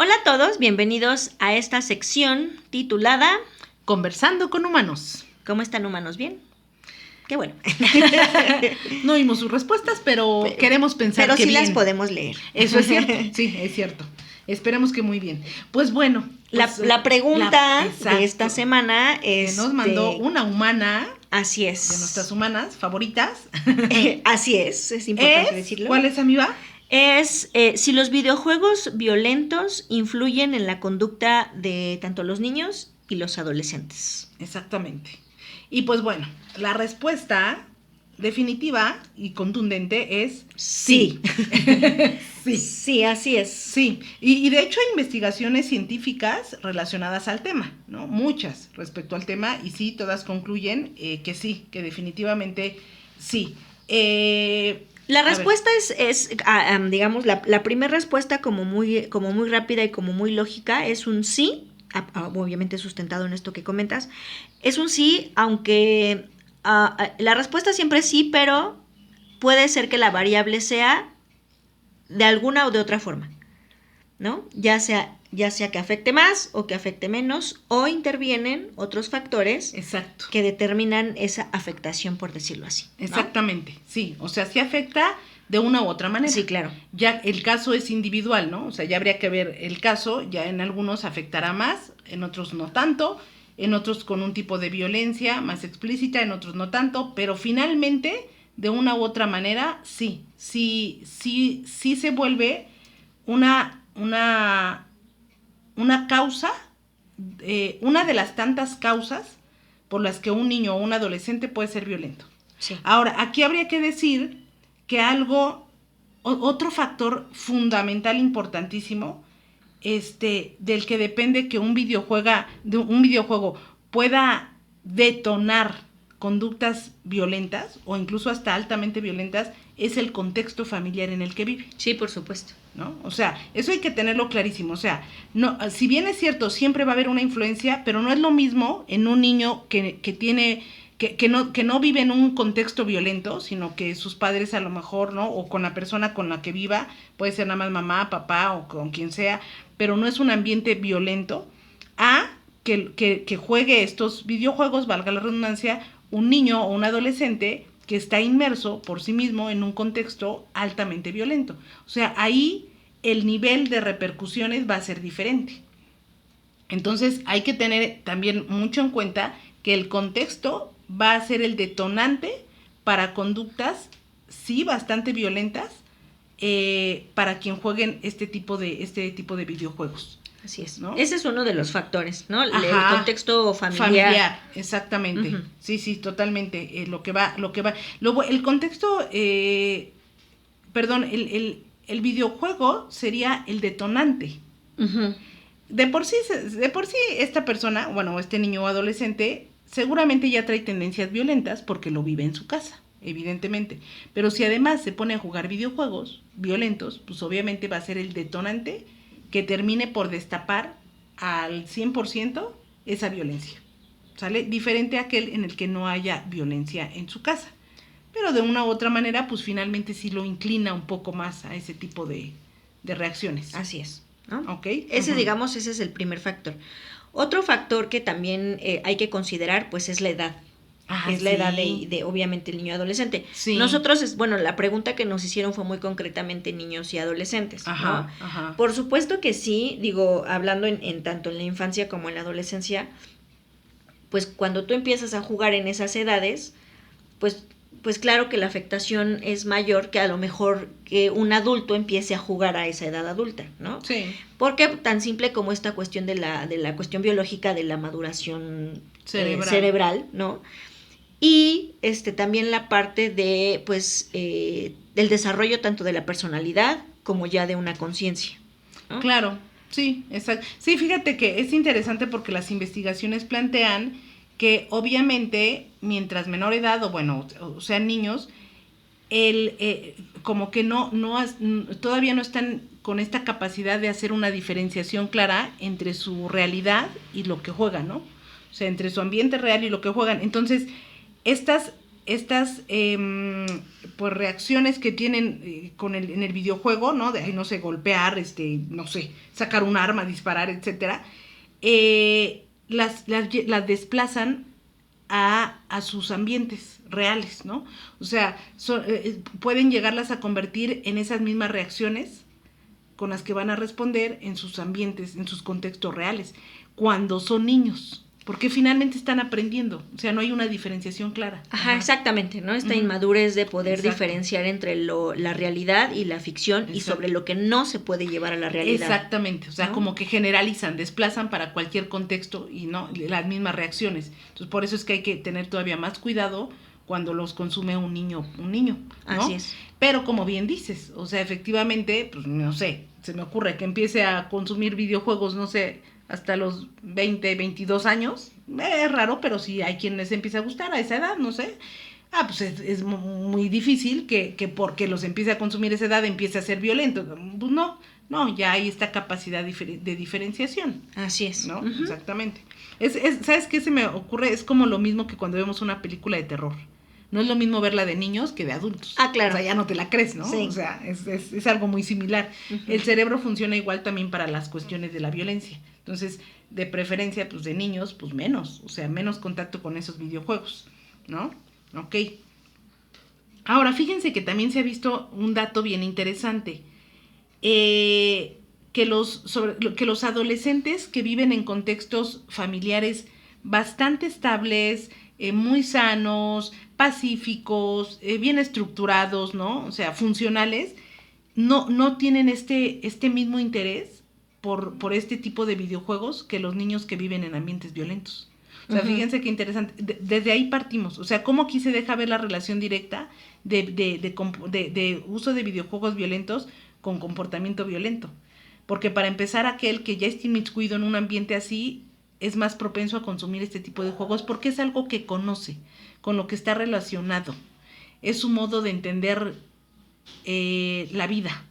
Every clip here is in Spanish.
Hola a todos, bienvenidos a esta sección titulada Conversando con humanos. ¿Cómo están humanos? ¿Bien? Qué bueno. No vimos sus respuestas, pero queremos pensar pero que sí bien. las podemos leer. Eso es cierto, sí, es cierto. Esperemos que muy bien. Pues bueno. Pues, la pregunta de esta semana es... Que nos mandó una humana. Así es. De nuestras humanas favoritas. Así es importante decirlo. ¿Cuál es, amiga? Es si los videojuegos violentos influyen en la conducta de tanto los niños y los adolescentes. Exactamente. Y pues bueno, la respuesta definitiva y contundente es sí. Sí. Sí, así es. Sí, y de hecho hay investigaciones científicas relacionadas al tema, ¿no? Muchas respecto al tema, y sí, todas concluyen que sí, que definitivamente sí. La respuesta es digamos, la primera respuesta como muy rápida y como muy lógica es un sí, obviamente sustentado en esto que comentas, es un sí, aunque la respuesta siempre es sí, pero puede ser que la variable sea de alguna o de otra forma, ¿no? Ya sea que afecte más o que afecte menos, o intervienen otros factores. Exacto. Que determinan esa afectación, por decirlo así, ¿no? Exactamente, sí, o sea, sí afecta de una u otra manera. Sí, claro. Ya el caso es individual, ¿no? O sea, ya habría que ver el caso, ya en algunos afectará más, en otros no tanto, en otros con un tipo de violencia más explícita, en otros no tanto, pero finalmente, de una u otra manera, sí se vuelve una causa, una de las tantas causas por las que un niño o un adolescente puede ser violento. Sí. Ahora, aquí habría que decir que otro factor fundamental importantísimo, del que depende que un videojuego pueda detonar conductas violentas o incluso hasta altamente violentas, es el contexto familiar en el que vive. Sí, por supuesto. ¿No? O sea, eso hay que tenerlo clarísimo. O sea, no, si bien es cierto, siempre va a haber una influencia, pero no es lo mismo en un niño que no vive en un contexto violento, sino que sus padres a lo mejor, ¿no? O con la persona con la que viva, puede ser nada más mamá, papá o con quien sea, pero no es un ambiente violento, a que juegue estos videojuegos, valga la redundancia, un niño o un adolescente que está inmerso por sí mismo en un contexto altamente violento. O sea, ahí el nivel de repercusiones va a ser diferente. Entonces hay que tener también mucho en cuenta que el contexto va a ser el detonante para conductas, sí, bastante violentas, para quien jueguen este tipo de videojuegos. Así es, ¿no? Ese es uno de los factores, ¿no? Ajá. El contexto familiar. Exactamente. Uh-huh. Sí, totalmente. Lo que va. Luego, el contexto, el videojuego sería el detonante. Uh-huh. De por sí, esta persona, bueno, este niño o adolescente, seguramente ya trae tendencias violentas porque lo vive en su casa, evidentemente. Pero si además se pone a jugar videojuegos violentos, pues obviamente va a ser el detonante que termine por destapar al 100% esa violencia, ¿sale? Diferente a aquel en el que no haya violencia en su casa. Pero de una u otra manera, pues finalmente sí lo inclina un poco más a ese tipo de reacciones. Así es, ¿no? Okay. Ese es el primer factor. Otro factor que también hay que considerar, pues, es la edad. Es la edad de obviamente, el niño y adolescente. Sí. Nosotros, la pregunta que nos hicieron fue muy concretamente niños y adolescentes, ajá, ¿no? Ajá. Por supuesto que sí, hablando en tanto en la infancia como en la adolescencia, pues cuando tú empiezas a jugar en esas edades, pues claro que la afectación es mayor que a lo mejor que un adulto empiece a jugar a esa edad adulta, ¿no? Sí. Porque tan simple como esta cuestión de la cuestión biológica de la maduración cerebral, ¿no? Y también la parte de, pues, del desarrollo tanto de la personalidad como ya de una conciencia, ¿no? Claro, sí, exacto. Sí, fíjate que es interesante porque las investigaciones plantean que obviamente mientras menor edad o sean niños, como que todavía no están con esta capacidad de hacer una diferenciación clara entre su realidad y lo que juegan, ¿no? O sea, entre su ambiente real y lo que juegan. Entonces, estas estas pues reacciones que tienen en el videojuego, ¿no? De, no sé, golpear, no sé, sacar un arma, disparar, etcétera, las desplazan a sus ambientes reales, ¿no? O sea, pueden llegarlas a convertir en esas mismas reacciones con las que van a responder en sus ambientes, en sus contextos reales, cuando son niños, porque finalmente están aprendiendo, o sea, no hay una diferenciación clara. Ajá, exactamente, ¿no? Esta inmadurez de poder diferenciar entre la realidad y la ficción y sobre lo que no se puede llevar a la realidad. Exactamente, o sea, ¿no? Como que generalizan, desplazan para cualquier contexto y no las mismas reacciones. Entonces, por eso es que hay que tener todavía más cuidado cuando los consume un niño, ¿no? Así es. Pero como bien dices, o sea, efectivamente, pues no sé, se me ocurre que empiece a consumir videojuegos, no sé, hasta los 20, 22 años, es raro, pero sí hay quien les empieza a gustar a esa edad, no sé. Pues es muy difícil que porque los empiece a consumir a esa edad empiece a ser violento. Pues no, ya hay esta capacidad de diferenciación. Así es. ¿No? Uh-huh. Exactamente. ¿Sabes qué se me ocurre? Es como lo mismo que cuando vemos una película de terror. No es lo mismo verla de niños que de adultos. Claro. O sea, ya no te la crees, ¿no? Sí. O sea, es algo muy similar. Uh-huh. El cerebro funciona igual también para las cuestiones de la violencia. Entonces, de preferencia, pues de niños, pues menos. O sea, menos contacto con esos videojuegos, ¿no? Ok. Ahora, fíjense que también se ha visto un dato bien interesante. Que los adolescentes que viven en contextos familiares bastante estables, muy sanos, pacíficos, bien estructurados, ¿no? O sea, funcionales, no tienen este mismo interés por este tipo de videojuegos que los niños que viven en ambientes violentos. O sea, fíjense qué interesante. Desde ahí partimos. O sea, cómo aquí se deja ver la relación directa de uso de videojuegos violentos con comportamiento violento. Porque para empezar, aquel que ya está inmiscuido en un ambiente así es más propenso a consumir este tipo de juegos porque es algo que conoce, con lo que está relacionado. Es su modo de entender la vida.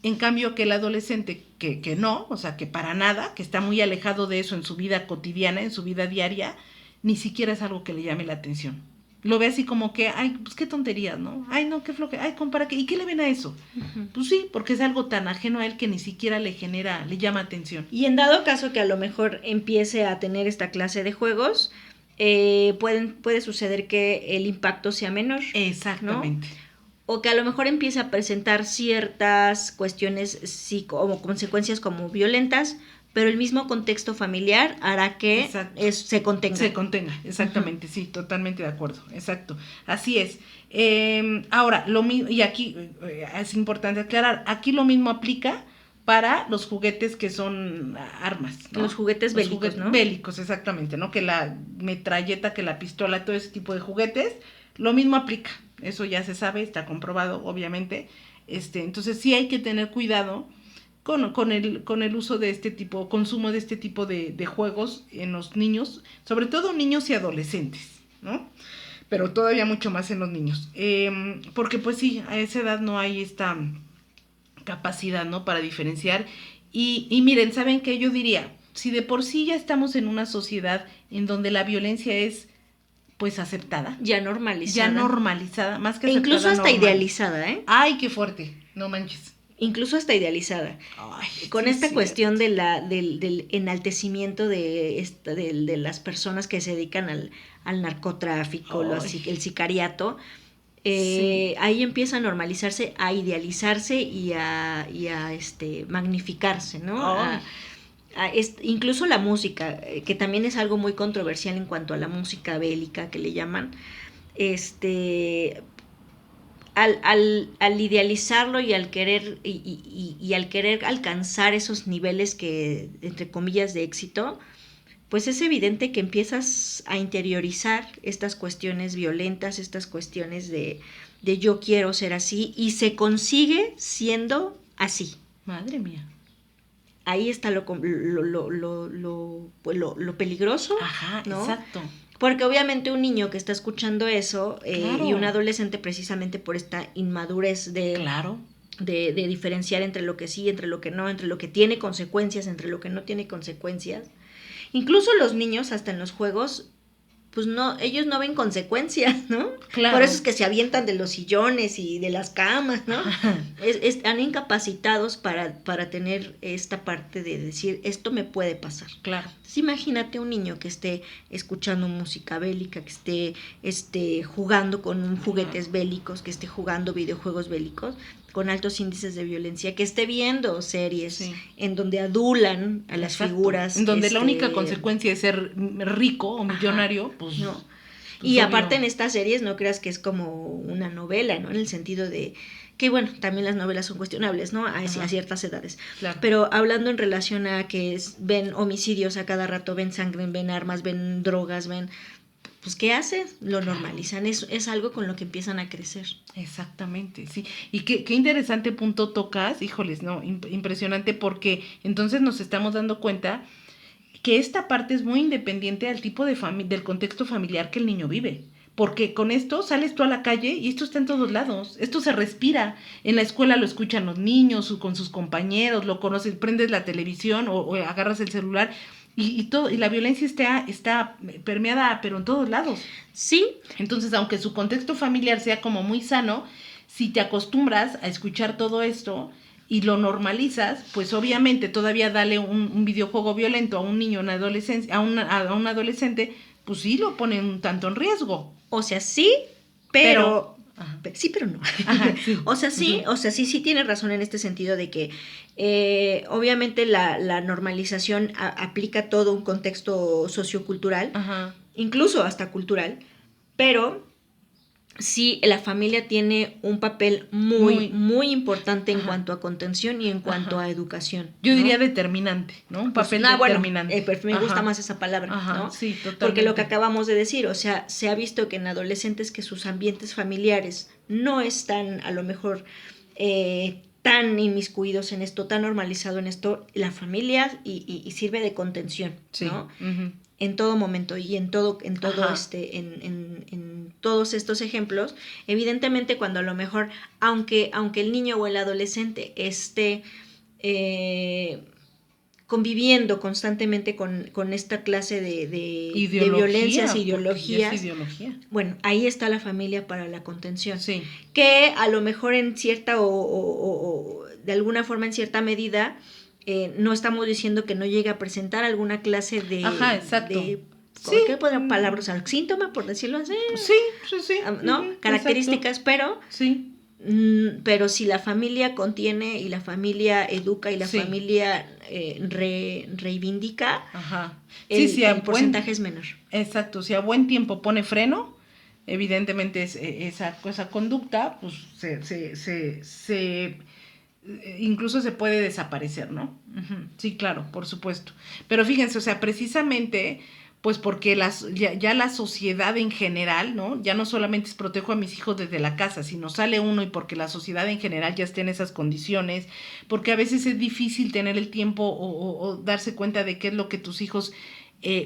En cambio que el adolescente que no, o sea, que para nada, que está muy alejado de eso en su vida cotidiana, en su vida diaria, ni siquiera es algo que le llame la atención. Lo ve así como que, ay, pues qué tonterías, ¿no? Ay, no, qué floje, ay, compara, ¿y qué le ven a eso? Uh-huh. Pues sí, porque es algo tan ajeno a él que ni siquiera le llama atención. Y en dado caso que a lo mejor empiece a tener esta clase de juegos, puede suceder que el impacto sea menor. Exactamente. ¿No? O que a lo mejor empiece a presentar ciertas cuestiones o consecuencias como violentas, pero el mismo contexto familiar hará que se contenga. Se contenga, exactamente, uh-huh. Sí, totalmente de acuerdo, exacto, así es. Ahora, lo mismo, y aquí es importante aclarar, aquí lo mismo aplica para los juguetes que son armas, ¿no? Los juguetes bélicos, ¿no? Bélicos, exactamente, ¿no? Que la metralleta, que la pistola, todo ese tipo de juguetes, lo mismo aplica. Eso ya se sabe, está comprobado, obviamente. Entonces sí hay que tener cuidado con el uso de este tipo, consumo de este tipo de juegos en los niños, sobre todo niños y adolescentes, ¿no? Pero todavía mucho más en los niños. Porque pues sí, a esa edad no hay esta capacidad, ¿no? Para diferenciar. Y miren, ¿saben qué? Yo diría, si de por sí ya estamos en una sociedad en donde la violencia es pues aceptada. Ya normalizada, más que aceptada. Incluso hasta idealizada, ¿eh? Ay, qué fuerte, no manches. Incluso hasta idealizada. Ay, con sí, esta sí, cuestión del enaltecimiento de las personas que se dedican al narcotráfico, el sicariato, sí. Ahí empieza a normalizarse, a idealizarse y a magnificarse, ¿no? Incluso la música, que también es algo muy controversial en cuanto a la música bélica que le llaman, al idealizarlo y al querer y al querer alcanzar esos niveles que, entre comillas, de éxito, pues es evidente que empiezas a interiorizar estas cuestiones violentas, estas cuestiones de yo quiero ser así, y se consigue siendo así. Madre mía. Ahí está lo peligroso. Ajá, ¿no? Exacto. Porque obviamente un niño que está escuchando eso, claro. Y un adolescente precisamente por esta inmadurez claro. de diferenciar entre lo que sí, entre lo que no, entre lo que tiene consecuencias, entre lo que no tiene consecuencias. Incluso los niños, hasta en los juegos, pues no, ellos no ven consecuencias, ¿no? Claro. Por eso es que se avientan de los sillones y de las camas, ¿no? Están incapacitados para tener esta parte de decir, esto me puede pasar. Claro. Entonces, imagínate un niño que esté escuchando música bélica, que esté jugando con juguetes bélicos, que esté jugando videojuegos bélicos, con altos índices de violencia, que esté viendo series en donde adulan a las figuras. En donde la única consecuencia es ser rico o millonario, pues no. Pues y aparte en estas series no creas que es como una novela, ¿no? En el sentido de que, bueno, también las novelas son cuestionables, ¿no? A ciertas edades. Claro. Pero hablando en relación a que ven homicidios a cada rato, ven sangre, ven armas, ven drogas, pues ¿qué hacen? Lo normalizan, es algo con lo que empiezan a crecer. Exactamente, sí. Y qué interesante punto tocas, híjoles, no, impresionante, porque entonces nos estamos dando cuenta que esta parte es muy independiente al tipo del contexto familiar que el niño vive. Porque con esto sales tú a la calle y esto está en todos lados, esto se respira. En la escuela lo escuchan los niños con sus compañeros, lo conoces, prendes la televisión o agarras el celular y todo, y la violencia está permeada, pero en todos lados. Sí. Entonces, aunque su contexto familiar sea como muy sano, si te acostumbras a escuchar todo esto y lo normalizas, pues obviamente todavía dale un videojuego violento a un niño en adolescencia, a un adolescente, pues sí lo pone un tanto en riesgo. O sea, sí, pero sí, pero no. Ajá, sí. O sea, sí tiene razón en este sentido de que obviamente la normalización aplica todo un contexto sociocultural, incluso hasta cultural, pero sí, la familia tiene un papel muy importante en cuanto a contención y en cuanto a educación. Yo diría determinante, ¿no? Un papel determinante. Bueno, me gusta más esa palabra, ¿no? Sí, totalmente. Porque lo que acabamos de decir, o sea, se ha visto que en adolescentes que sus ambientes familiares no están a lo mejor tan inmiscuidos en esto, tan normalizado en esto, la familia y sirve de contención, ¿no? En todo momento y en todos estos ejemplos, evidentemente cuando a lo mejor, aunque el niño o el adolescente esté conviviendo constantemente con esta clase de violencias, ideologías, bueno, ahí está la familia para la contención, que a lo mejor en cierta o de alguna forma en cierta medida no estamos diciendo que no llegue a presentar alguna clase de... exacto. ¿Qué podrían palabras usar? Síntoma, por decirlo así. Sí. ¿No? Características, exacto. pero si la familia contiene y la familia educa y la familia reivindica, el porcentaje es menor. Exacto, si a buen tiempo pone freno, evidentemente esa conducta, pues incluso se puede desaparecer, ¿no? Sí, claro, por supuesto. Pero fíjense, o sea, precisamente, pues porque ya la sociedad en general, ¿no? Ya no solamente es protejo a mis hijos desde la casa, sino sale uno y porque la sociedad en general ya está en esas condiciones, porque a veces es difícil tener el tiempo o darse cuenta de qué es lo que tus hijos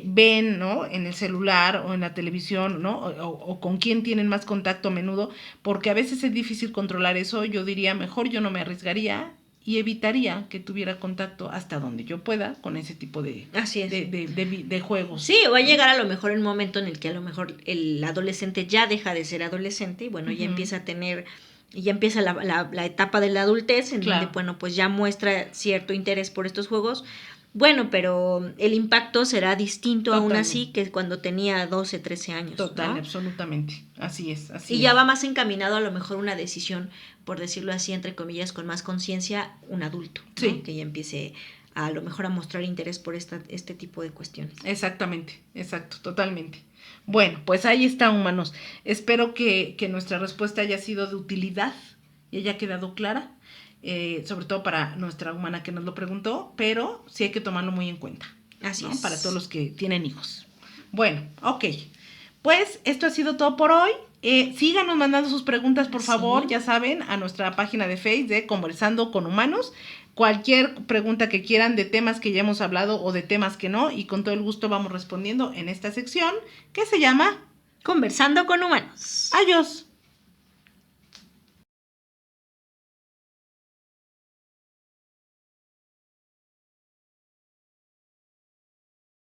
ven, ¿no? En el celular o en la televisión, ¿no? O con quién tienen más contacto a menudo, porque a veces es difícil controlar eso. Yo diría, mejor yo no me arriesgaría y evitaría que tuviera contacto hasta donde yo pueda con ese tipo de juegos. Sí, va a llegar a lo mejor el momento en el que a lo mejor el adolescente ya deja de ser adolescente y bueno, ya empieza a tener... Y ya empieza la etapa de la adultez, en donde, bueno, pues ya muestra cierto interés por estos juegos. Bueno, pero el impacto será distinto aún así que cuando tenía 12, 13 años. Total, ¿no? Absolutamente. Así es. Y ya va más encaminado a lo mejor una decisión, por decirlo así, entre comillas, con más conciencia, un adulto, ¿no? Que ya empiece a lo mejor a mostrar interés por este tipo de cuestiones. Exactamente, exacto, totalmente. Bueno, pues ahí está, humanos. Espero que nuestra respuesta haya sido de utilidad y haya quedado clara. Sobre todo para nuestra humana que nos lo preguntó, pero sí hay que tomarlo muy en cuenta. Así ¿no? es. Para todos los que tienen hijos. Bueno, ok. Pues esto ha sido todo por hoy. Síganos mandando sus preguntas, por favor, ya saben, a nuestra página de Facebook de Conversando con Humanos. Cualquier pregunta que quieran de temas que ya hemos hablado o de temas que no, y con todo el gusto vamos respondiendo en esta sección que se llama Conversando con Humanos. Adiós.